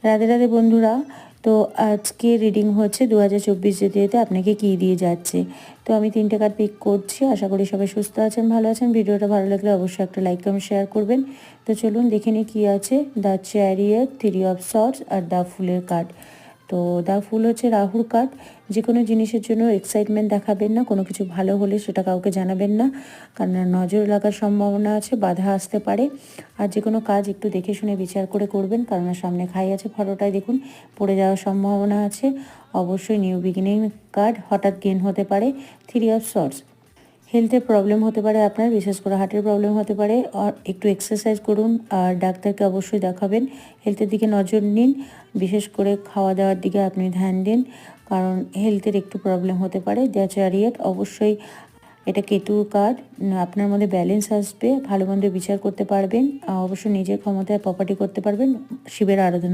রাধে রাধে বন্ধুরা। তো আজকে রিডিং হচ্ছে 2024 যেতে যেতে আপনাকে কী দিয়ে যাচ্ছে। তো আমি 3টে কার্ড পিক করছি। আশা করি সবাই সুস্থ আছেন, ভালো আছেন। ভিডিওটা ভালো লাগলে অবশ্যই একটা লাইক কমেন্ট শেয়ার করবেন। তো চলুন দেখে নিই কী আছে। দ্য চ্যারিয়ট, 3 অফ সর্ডস আর দ্য ফুলের কার্ড। তো দ্য ফুল হচ্ছে রাহুর কার্ড। যে কোনো জিনিসের জন্য এক্সাইটমেন্ট দেখাবেন না, কোনো কিছু ভালো হলে সেটা কাউকে জানাবেন না, কারণ নজর লাগার সম্ভাবনা আছে, বাধা আসতে পারে। আর যে কোনো কাজ একটু দেখে শুনে বিচার করে করবেন, কারণ সামনে খাই আছে, ফটোটায় দেখুন পড়ে যাওয়ার সম্ভাবনা আছে। অবশ্যই নিউ বিগিনিং কার্ড, হঠাৎ গেন হতে পারে। 3 অফ সর্ডস, হেলথের প্রবলেম হতে পারে আপনার, বিশেষ করে হার্টের প্রবলেম হতে পারে। আর একটু এক্সারসাইজ করুন, আর ডাক্তারকে অবশ্যই দেখাবেন। হেলথের দিকে নজর নিন, বিশেষ করে খাওয়া দাওয়ার দিকে আপনি ধ্যান দিন, কারণ হেলথের একটু প্রবলেম হতে পারে। দ্য চ্যারিয়ট, অবশ্যই এটা কেতুর কার্ড। আপনার মধ্যে ব্যালেন্স আসবে, ভালো মন্দ বিচার করতে পারবেন, অবশ্যই নিজের ক্ষমতায় প্রপার্টি করতে পারবেন, শিবের আরাধনা